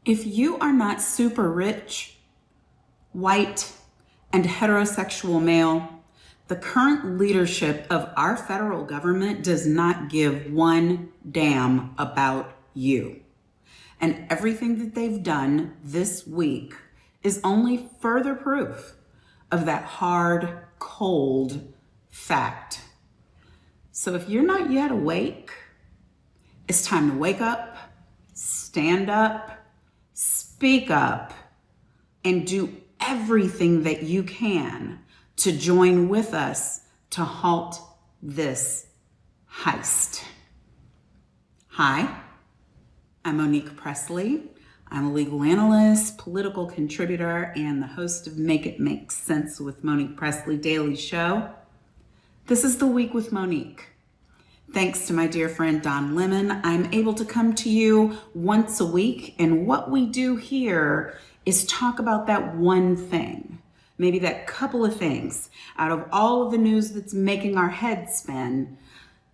If you are not super rich, white, and heterosexual male, the current leadership of our federal government does not give one damn about you. And everything that they've done this week is only further proof of that hard, cold fact. So if you're not yet awake, it's time to wake up, stand up, speak up, and do everything that you can to join with us to halt this heist. Hi, I'm Monique Pressley. I'm a legal analyst, political contributor, and the host of Make It Make Sense with Monique Pressley Daily Show. This is the Week with Monique. Thanks to my dear friend Don Lemon, I'm able to come to you once a week, and what we do here is talk about that one thing, maybe that couple of things out of all of the news that's making our heads spin.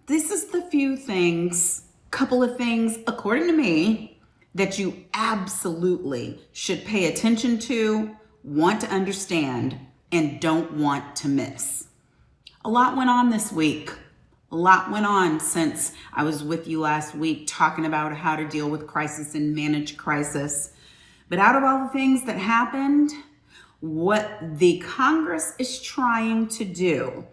This is the few things, couple of things, according to me, that you absolutely should pay attention to, want to understand, and don't want to miss. A lot went on this week. A lot went on since I was with you last week talking about how to deal with crisis and manage crisis. But out of all the things that happened, what the Congress is trying to do,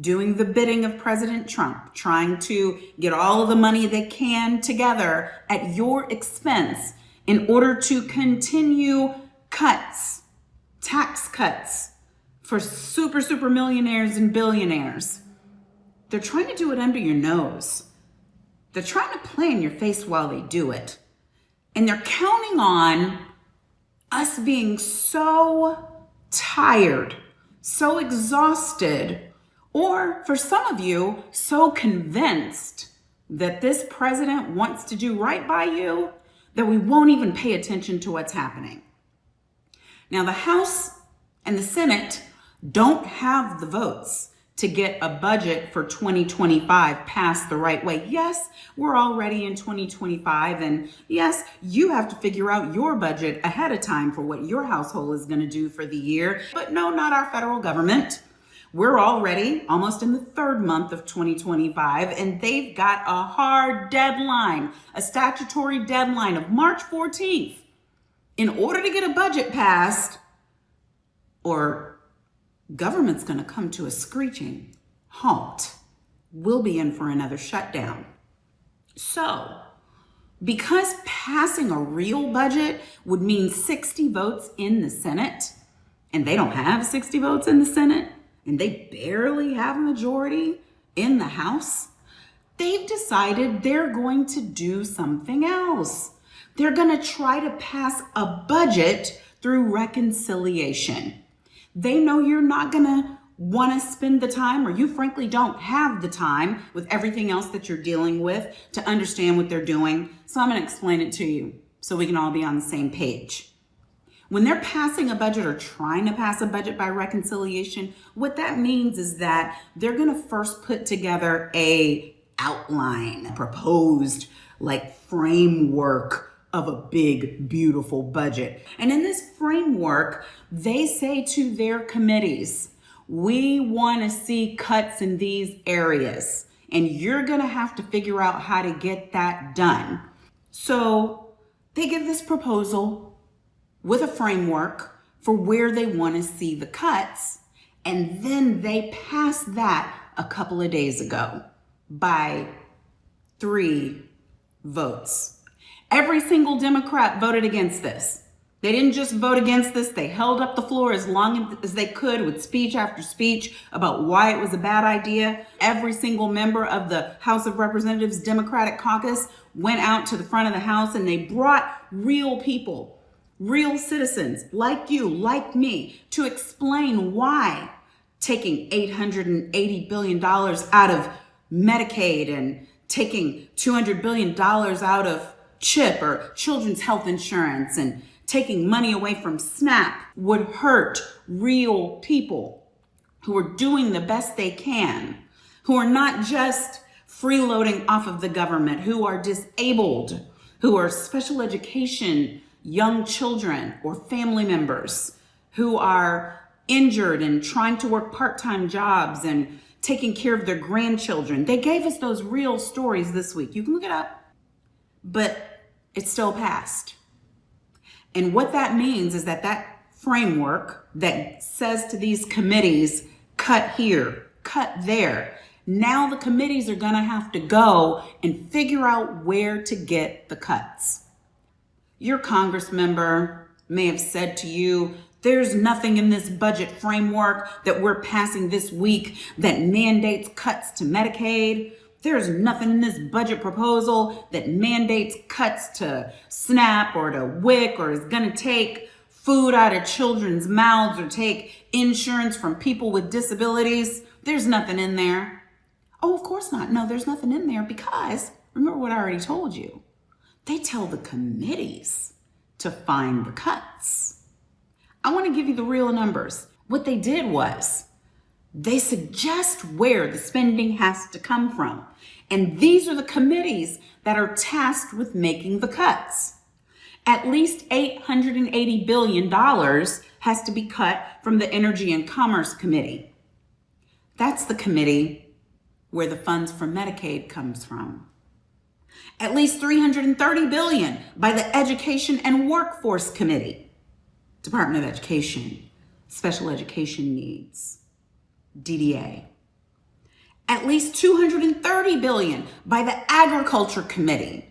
doing the bidding of President Trump, trying to get all of the money they can together at your expense in order to continue cuts, tax cuts for super millionaires and billionaires. They're trying to do it under your nose. They're trying to play in your face while they do it. And they're counting on us being so tired, so exhausted, or for some of you, so convinced that this president wants to do right by you that we won't even pay attention to what's happening. Now, the House and the Senate don't have the votes to get a budget for 2025 passed the right way. Yes, we're already in 2025, and yes, you have to figure out your budget ahead of time for what your household is going to do for the year. But no, not our federal government. We're already almost in the third month of 2025, and they've got a hard deadline, a statutory deadline of March 14th. In order to get a budget passed, or government's going to come to a screeching halt. We'll be in for another shutdown. So, because passing a real budget would mean 60 votes in the Senate, and they don't have 60 votes in the Senate, and they barely have a majority in the House, they've decided they're going to do something else. They're going to try to pass a budget through reconciliation. They know you're not going to want to spend the time, or you frankly don't have the time with everything else that you're dealing with to understand what they're doing. So I'm going to explain it to you so we can all be on the same page. When they're passing a budget or trying to pass a budget by reconciliation, what that means is that they're going to first put together a outline, a proposed framework of a big, beautiful budget. And in this framework, they say to their committees, we want to see cuts in these areas, and you're going to have to figure out how to get that done. So they give this proposal with a framework for where they want to see the cuts, and then they passed that a couple of days ago by 3 votes. Every single Democrat voted against this. They didn't just vote against this, they held up the floor as long as they could with speech after speech about why it was a bad idea. Every single member of the House of Representatives Democratic caucus went out to the front of the House, and they brought real people, real citizens like you, like me, to explain why taking $880 billion out of Medicaid and taking $200 billion out of CHIP or children's health insurance and taking money away from SNAP would hurt real people who are doing the best they can, who are not just freeloading off of the government, who are disabled, who are special education young children or family members who are injured and trying to work part-time jobs and taking care of their grandchildren. They gave us those real stories this week. You can look it up, but it still passed. And what that means is that framework that says to these committees, cut here, cut there. Now the committees are going to have to go and figure out where to get the cuts. Your Congress member may have said to you, there's nothing in this budget framework that we're passing this week that mandates cuts to Medicaid. There's nothing in this budget proposal that mandates cuts to SNAP or to WIC or is going to take food out of children's mouths or take insurance from people with disabilities. There's nothing in there. Oh, of course not. No, there's nothing in there because remember what I already told you. They tell the committees to find the cuts. I want to give you the real numbers. What they did was they suggest where the spending has to come from. And these are the committees that are tasked with making the cuts. At least $880 billion has to be cut from the Energy and Commerce Committee. That's the committee where the funds for Medicaid comes from. At least $330 billion by the Education and Workforce Committee. Department of Education, Special Education Needs, DDA. At least $230 billion by the Agriculture Committee.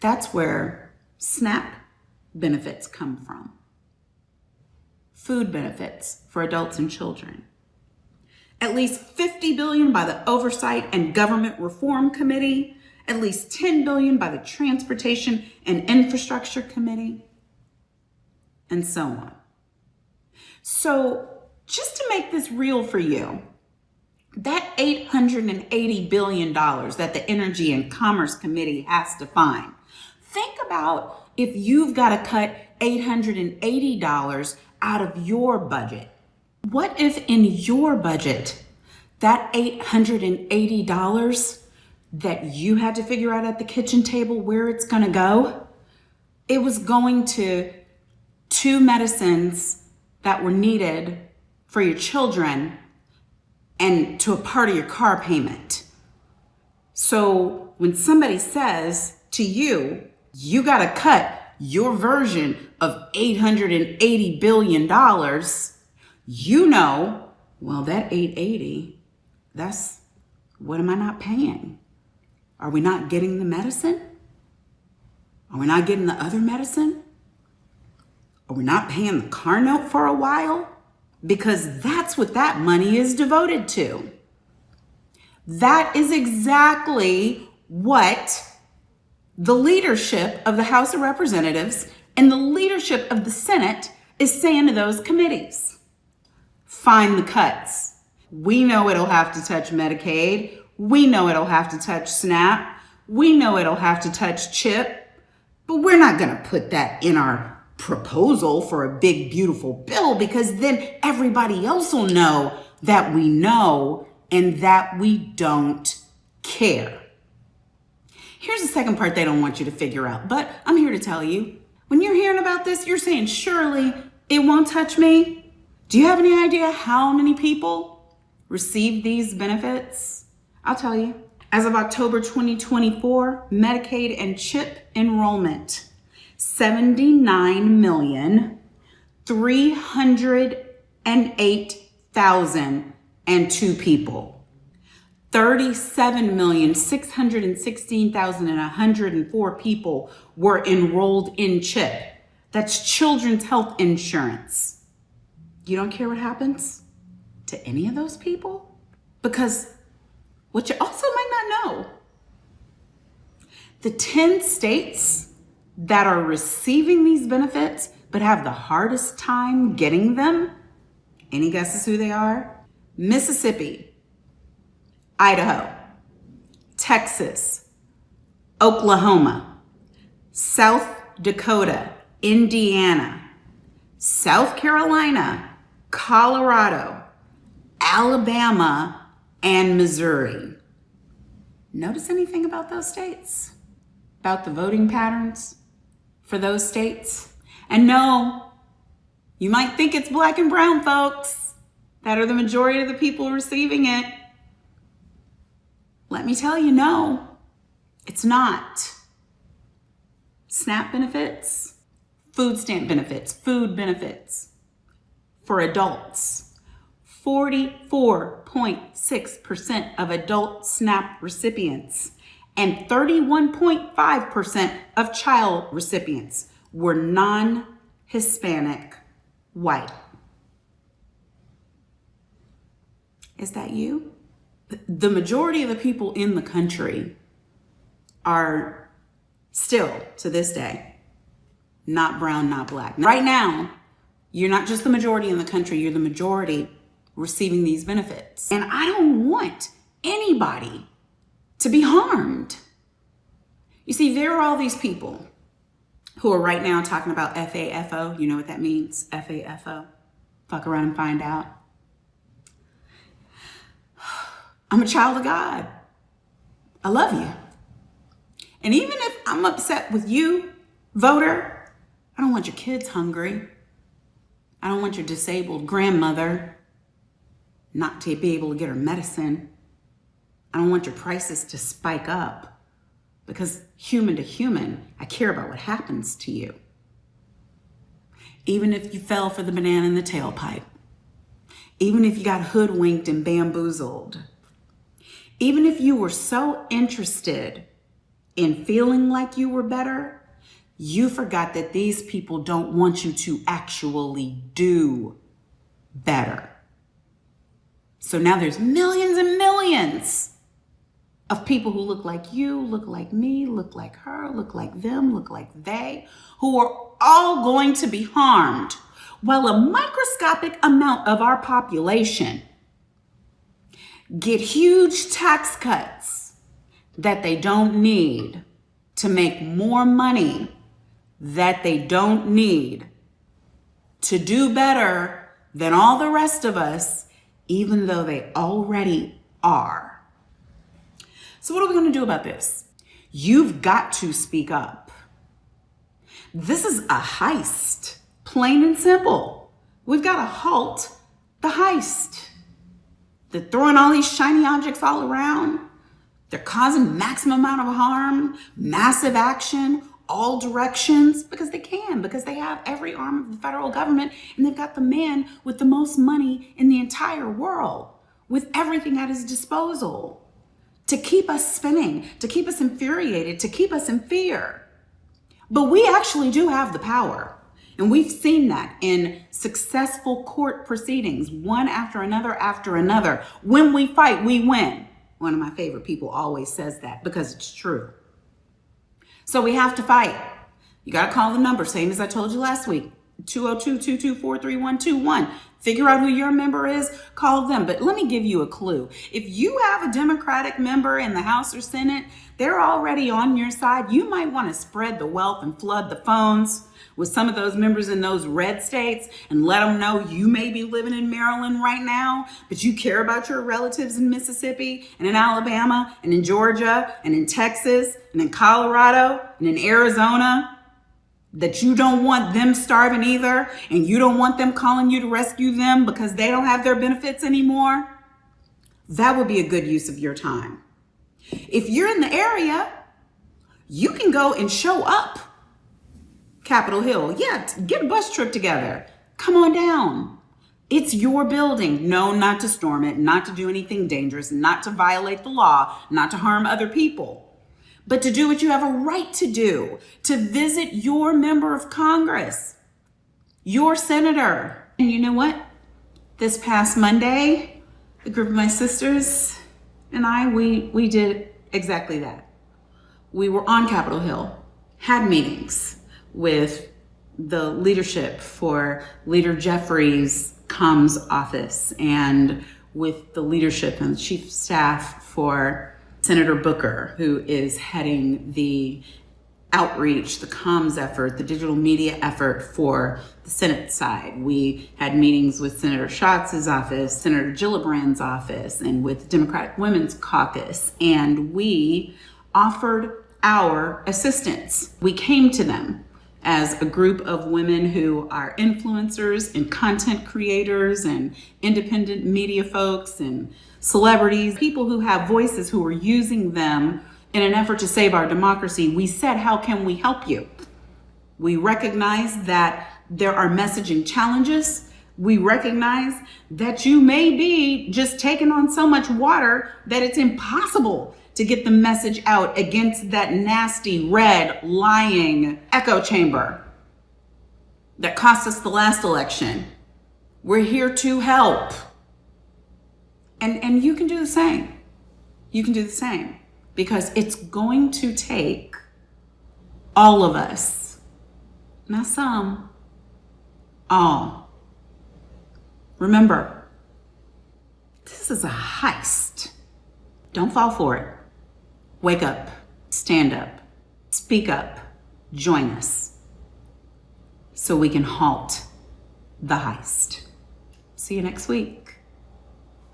That's where SNAP benefits come from. Food benefits for adults and children. At least $50 billion by the Oversight and Government Reform Committee. At least $10 billion by the Transportation and Infrastructure Committee. And so on. So just to make this real for you, that $880 billion that the Energy and Commerce Committee has to find, think about if you've got to cut $880 out of your budget. What if in your budget, that $880 that you had to figure out at the kitchen table where it's going to go, it was going to 2 medicines that were needed for your children and to a part of your car payment. So when somebody says to you, you got to cut your version of $880 billion, you know, well, that 880, that's what am I not paying? Are we not getting the medicine? Are we not getting the other medicine? Are we not paying the car note for a while? Because that's what that money is devoted to. That is exactly what the leadership of the House of Representatives and the leadership of the Senate is saying to those committees. Find the cuts. We know it'll have to touch Medicaid. We know it'll have to touch SNAP. We know it'll have to touch CHIP. But we're not going to put that in our proposal for a big, beautiful bill because then everybody else will know that we know and that we don't care. Here's the second part they don't want you to figure out, but I'm here to tell you. When you're hearing about this, you're saying, surely it won't touch me. Do you have any idea how many people receive these benefits? I'll tell you. As of October 2024, Medicaid and CHIP enrollment, 79,308,002 people. 37,616,104 people were enrolled in CHIP. That's Children's Health Insurance. You don't care what happens to any of those people? Because what you also might not know, the 10 states that are receiving these benefits but have the hardest time getting them, any guesses who they are? Mississippi, Idaho, Texas, Oklahoma, South Dakota, Indiana, South Carolina, Colorado, Alabama, and Missouri. Notice anything about those states? About the voting patterns? for those states. And no, you might think it's black and brown folks that are the majority of the people receiving it. Let me tell you, no, it's not. SNAP benefits, food stamp benefits, food benefits for adults. 44.6% of adult SNAP recipients and 31.5% of child recipients were non-Hispanic white. Is that you? The majority of the people in the country are still, to this day, not brown, not black. Right now, you're not just the majority in the country, you're the majority receiving these benefits. And I don't want anybody to be harmed. You see, there are all these people who are right now talking about FAFO. You know what that means? FAFO. Fuck around and find out. I'm a child of God. I love you. And even if I'm upset with you, voter, I don't want your kids hungry. I don't want your disabled grandmother not to be able to get her medicine. I don't want your prices to spike up, because human to human, I care about what happens to you. Even if you fell for the banana in the tailpipe, even if you got hoodwinked and bamboozled, even if you were so interested in feeling like you were better, you forgot that these people don't want you to actually do better. So now there's millions and millions of people who look like you, look like me, look like her, look like them, look like they, who are all going to be harmed, while a microscopic amount of our population get huge tax cuts that they don't need to make more money that they don't need to do better than all the rest of us, even though they already are. So what are we going to do about this? You've got to speak up. This is a heist, plain and simple. We've got to halt the heist. They're throwing all these shiny objects all around. They're causing maximum amount of harm, massive action, all directions, because they can, because they have every arm of the federal government, and they've got the man with the most money in the entire world with everything at his disposal to keep us spinning, to keep us infuriated, to keep us in fear. But we actually do have the power. And we've seen that in successful court proceedings, one after another. When we fight, we win. One of my favorite people always says that because it's true. So we have to fight. You got to call the number, same as I told you last week, 202-224-3121. Figure out who your member is, call them. But let me give you a clue. If you have a Democratic member in the House or Senate, they're already on your side. You might want to spread the wealth and flood the phones with some of those members in those red states and let them know you may be living in Maryland right now, but you care about your relatives in Mississippi and in Alabama and in Georgia and in Texas and in Colorado and in Arizona, that you don't want them starving either, and you don't want them calling you to rescue them because they don't have their benefits anymore. That would be a good use of your time. If you're in the area, you can go and show up Capitol Hill. Yeah, get a bus trip together. Come on down. It's your building. No, not to storm it, not to do anything dangerous, not to violate the law, not to harm other people, but to do what you have a right to do, to visit your member of Congress, your senator. And you know what? This past Monday, a group of my sisters and I, we did exactly that. We were on Capitol Hill, had meetings with the leadership for Leader Jeffrey's comms office and with the leadership and the chief of staff for Senator Booker, who is heading the outreach, the comms effort, the digital media effort for the Senate side. We had meetings with Senator Schatz's office, Senator Gillibrand's office, and with Democratic Women's Caucus, and we offered our assistance. We came to them as a group of women who are influencers and content creators and independent media folks and celebrities, people who have voices who are using them in an effort to save our democracy, we said, how can we help you? We recognize that there are messaging challenges. We recognize that you may be just taking on so much water that it's impossible to get the message out against that nasty, red, lying echo chamber that cost us the last election. We're here to help. And you can do the same. You can do the same, because it's going to take all of us, not some, all. Remember, this is a heist. Don't fall for it. Wake up, stand up, speak up, join us so we can halt the heist. See you next week.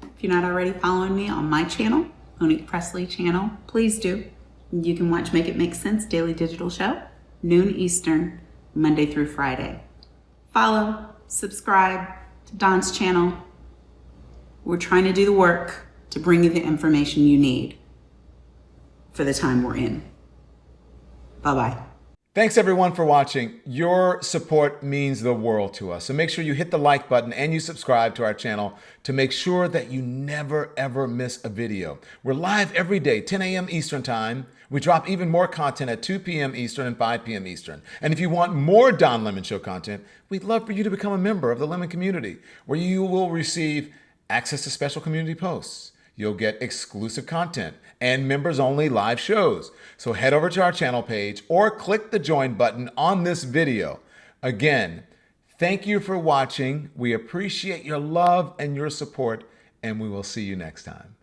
If you're not already following me on my channel, Monique Pressley channel, please do. You can watch Make It Make Sense Daily Digital Show, noon Eastern, Monday through Friday. Follow, subscribe to Don's channel. We're trying to do the work to bring you the information you need for the time we're in. Bye-bye. Thanks everyone for watching. Your support means the world to us. So make sure you hit the like button and you subscribe to our channel to make sure that you never ever miss a video. We're live every day, 10 a.m. Eastern time. We drop even more content at 2 p.m. Eastern and 5 p.m. Eastern. And if you want more Don Lemon Show content, we'd love for you to become a member of the Lemon community, where you will receive access to special community posts. You'll get exclusive content and members-only live shows. So head over to our channel page or click the join button on this video. Again, thank you for watching. We appreciate your love and your support, and we will see you next time.